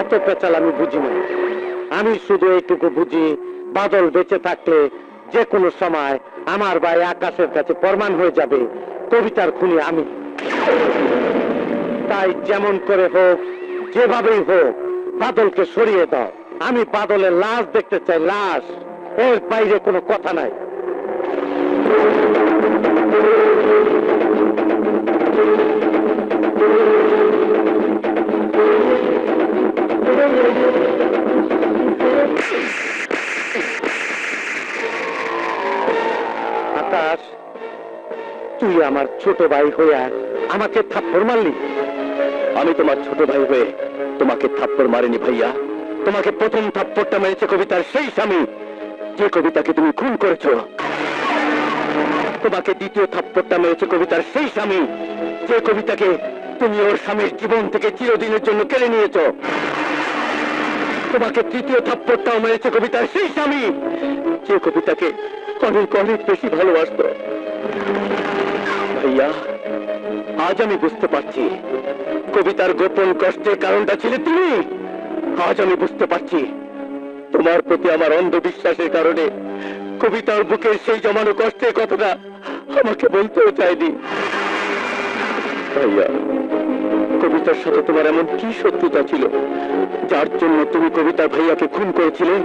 অত পেঁচাল আমি বুঝি না। আমি শুধু এইটুকু বুঝি, বাদল বেঁচে থাকলে যে কোনো সময় আমার ভাই আকাশের কাছে প্রমাণ হয়ে যাবে কবিতার খুনি আমি। তাই যেমন করে হোক, যেভাবেই হোক, বাদলকে সরিয়ে দাও। আমি বাদলের লাশ দেখতে চাই, লাশ। এর বাইরে কোনো কথা নাই। আকাশ, তুই আমার ছোট ভাই হইয়া আমাকে থাপ্পড় মারলি। আমি তোমার ছোট ভাই হয়ে তোমাকে থাপ্পড় মারিনি ভাইয়া। তোমাকে প্রথম থাপ্পড়টা মেরেছে কবিতার সেই স্বামী, যে কবিতাকে তুমি খুন করেছো। তোমাকে দ্বিতীয় থাপ্পড়টা মেরেছে কবিতার সেই স্বামী, যে কবিতাকে তুমি ওর স্বামীর জীবন থেকে চিরদিনের জন্য কেড়ে নিয়েছো। তোমাকে তৃতীয় থাপ্পড়টাও মেরেছে কবিতার সেই স্বামী, যে কবিতাকে অনেক অনেক বেশি ভালোবাসতো। ভাইয়া, আজ আমি বুঝতে পারছি কবিতার গোপন কষ্টের কারণটা ছিলে তুমি। আজ আমি বুঝতে পারছি তোমার প্রতি আমার অন্ধবিশ্বাসের কারণে কবিতার বুকের সেই জমানো কষ্টের কথাটা আমাকে বলতেও চাইনি। ভাইয়া, কবিতার সাথে তোমার এমন কি শত্রুতা ছিল যার জন্য তুমি কবিতার ভাইয়াকে খুন করেছিলে?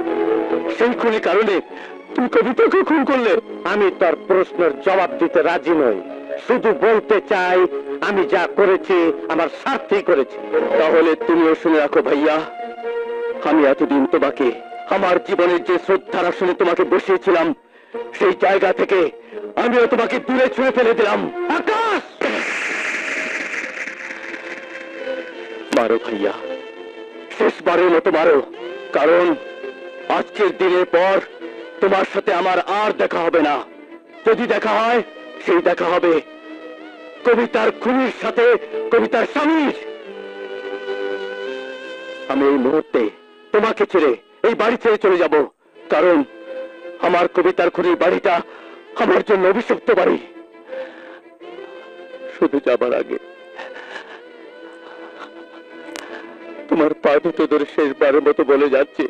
সেই খুনের কারণে তুমি কবিতাকে খুন করলে? আমি তার প্রশ্নের জবাব দিতে রাজি নই, শুধু বলতে চাই আমি যা করেছি আমার স্বার্থেই করেছি। তাহলে তুমিও শুনে রাখো ভাইয়া, আমি এতদিন তোমাকে আমার জীবনের যে শ্রদ্ধার আসনে তোমাকে বসিয়েছিলাম, সেই জায়গা থেকে আমিও তোমাকে দূরে ছুঁড়ে ফেলে দিলাম। আকাশ, মারো ভাইয়া, শেষবারের মতো মারো। কারণ আজকের দিনের পর তোমার সাথে আমার আর দেখা হবে না। যদি দেখা হয়, সেই দেখা হবে কবিতার খুনির সাথে কবিতার স্বামীর। আমি এই মুহূর্তে তোমাকে ছেড়ে এই বাড়ি ছেড়ে চলে যাব, কারণ আমার কবিতার খুনির বাড়িটা আমার জন্য অভিশপ্ত বাড়ি। শুধু যাবার আগে তোমার পা দুটো ধরে শেষবারের মতো বলে যাচ্ছে,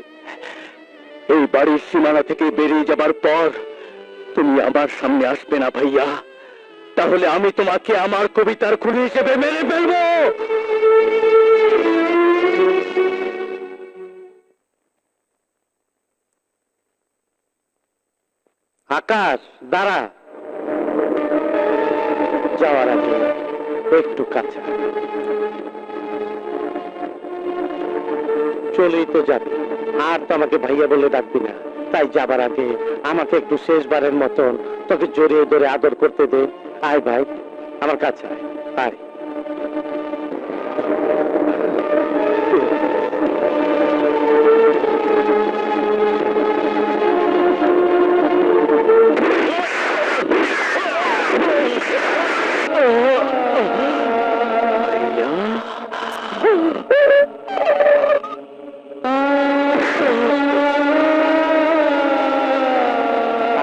এই বাড়ির সীমানা থেকে বেরিয়ে যাবার পর তুমি আমার সামনে আসবে না ভাইয়া, তাহলে আমি তোমাকে আমার কবিতার খুনি হিসেবে মেরে ফেলবো। আকাশ দাঁড়া, যাওয়ার আগে একটু কাছে। চলেই তো যাবি, আর তো আমাকে ভাইয়া বলে ডাকবি না। তাই যাবার আগে আমাকে একটু শেষবারের মতন তোকে জড়িয়ে ধরে আদর করতে দে। আয় ভাই, আমার কাছে আয়, আয়।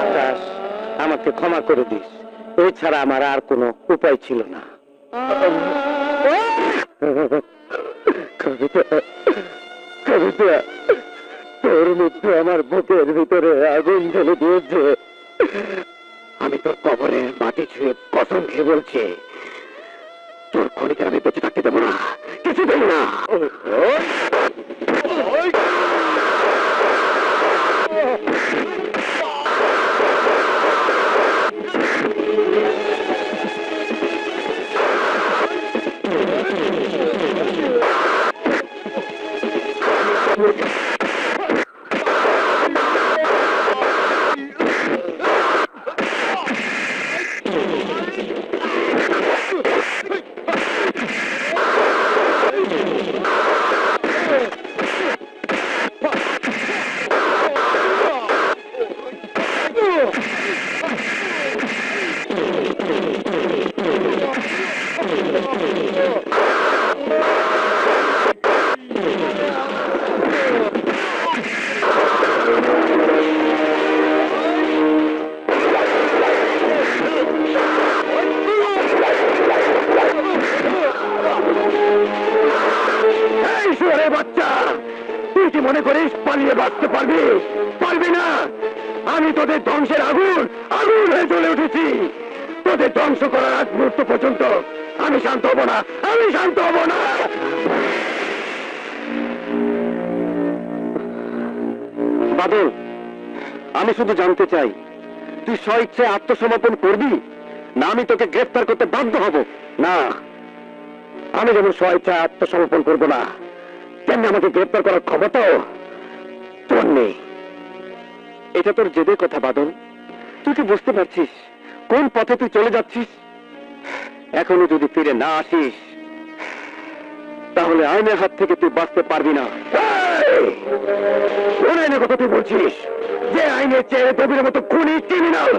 আকাশ, আমাকে ক্ষমা করে দিস, এছাড়া আমার আর কোনো উপায় ছিল না। কবিতা, কবিতা, তোর মধ্যে আমার বুকের ভিতরে আগুন জ্বলে দিয়েছে। আমি তোর কবরের মাটি ছুঁয়ে কসম খেয়ে বলছি, তোর খনিকে আমি বেঁচে থাকতে দেবো না, কিছু দেবো না। পারবি? পারবি না। আমি তোদের ধ্বংসের আগুন আগুন হয়ে জ্বলে উঠেছি। তোদের ধ্বংস করার আগ মুহূর্ত পর্যন্ত আমি শান্ত হব না, আমি শান্ত হব না। বাদল, আমি শুধু জানতে চাই, তুই স্বইচ্ছে আত্মসমর্পণ করবি, না আমি তোকে গ্রেফতার করতে বাধ্য হব? না, আমি যেমন স্বইচ্ছা আত্মসমর্পণ করব না, তেমনি আমাকে গ্রেফতার করার ক্ষমতাও তোর নেই। এটা তোর জেদের কথা বাদল। তুই কি বুঝতে পারছিস কোন পথে তুই চলে যাচ্ছিস? এখনো যদি ফিরে না আসিস, তাহলে আইনের হাত থেকে তুই বাঁচতে পারবি না। কোন আইনের কথা তুই বলছিস? যে আইনের চেয়ে দবির মতো খুনি ক্রিমিনাল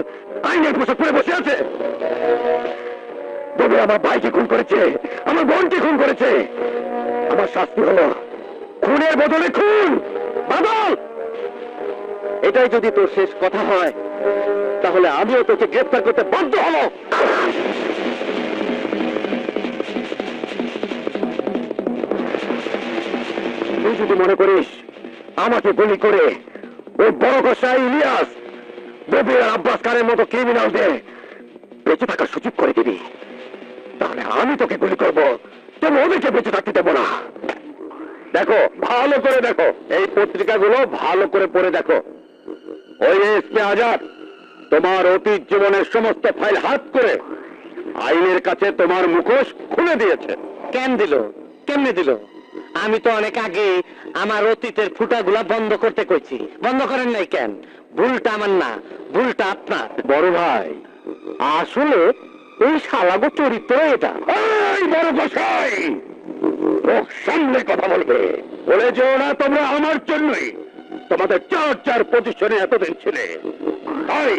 আইনের পোশাক পরে বসে আছে। দবি আমার ভাইকে খুন করেছে, আমার বোনকে খুন করেছে। আমার শাস্তি হলো খুনের বদলে খুন। বাদল, এটাই যদি তোর শেষ কথা হয়, তাহলে আমিও তোকে গ্রেফতার করতে বাধ্য হব। তুই যদি মনে করিস আমাকে গুলি করে ওই বড় কসাই ইলিয়াস, দবির আর আব্বাস খানের মতো ক্রিমিনালদের বেঁচে থাকার সুযোগ করে দিবি, তাহলে আমি তোকে গুলি করবো, তবে ওদেরকে বেঁচে থাকতে দেবো না। দেখো, ভালো করে দেখো, এই পত্রিকাগুলো ভালো করে পড়ে দেখো। ওই এসপি আজাদ তোমার অতীত জীবনের সমস্ত ফাইল হাত করে আইনের কাছে তোমার মুখোশ খুলে দিয়েছে। কেন দিল? কেমনে দিল? আমি তো অনেক আগে আমার অতীতের ফুটাগুলা বন্ধ করতে কইছি, বন্ধ করেন নাই কেন? ভুলটা আমার না, ভুলটা আপনার। বড় ভাই, আসলে এই শালাগো চরিত্র এটা। এই বড় গোসাই, মুখ সামনে কথা বলবে। বলে যেও না তোমরা আমার জন্যই তোমাদের চার চার পজিশনে এতদিন ছিলে, তাই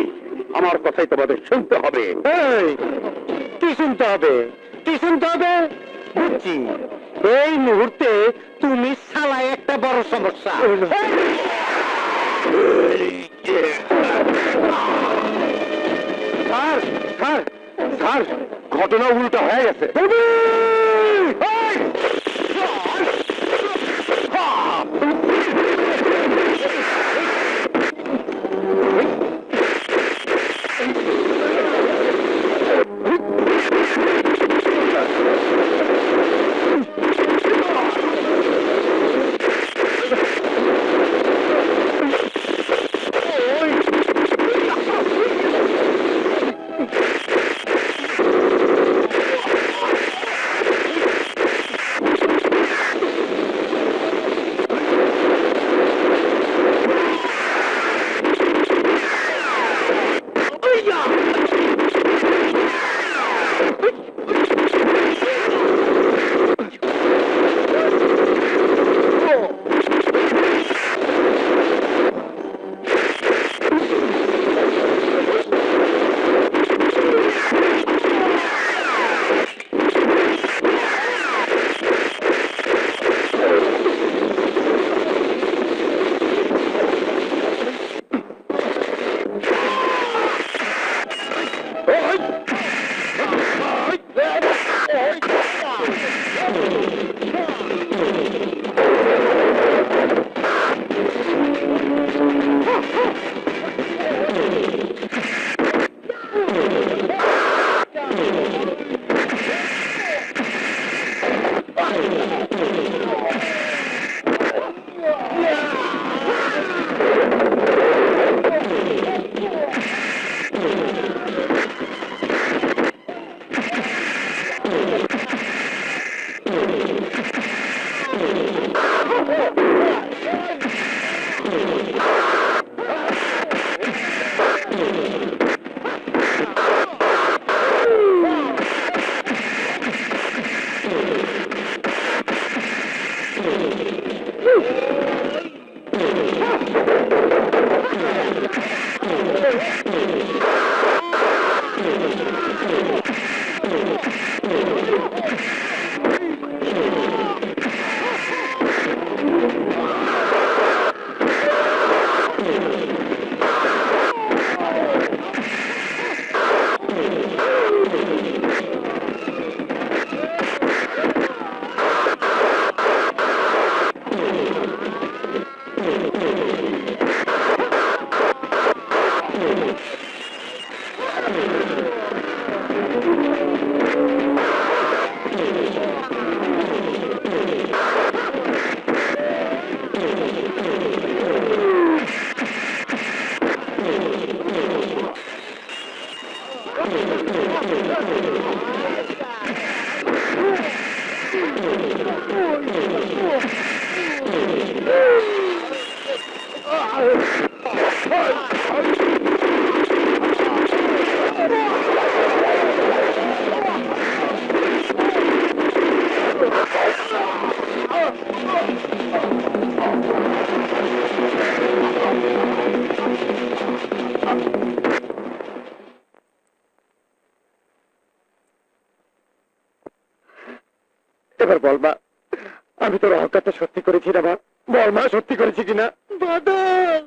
আমার কথাই তোমাদের শুনতে হবে। এই, কি শুনতে হবে? কি শুনতে হবে? বুঝছি, এই মুহূর্তে তুমি শালায় একটা বড় সমস্যা। স্যার, স্যার, স্যার, ঘটনা উল্টা হয়ে গেছে। এবার বল মা, আমি তোর অহংকারটা সত্যি করেছি না মা? বল মা, সত্যি করেছি কিনা? বাদল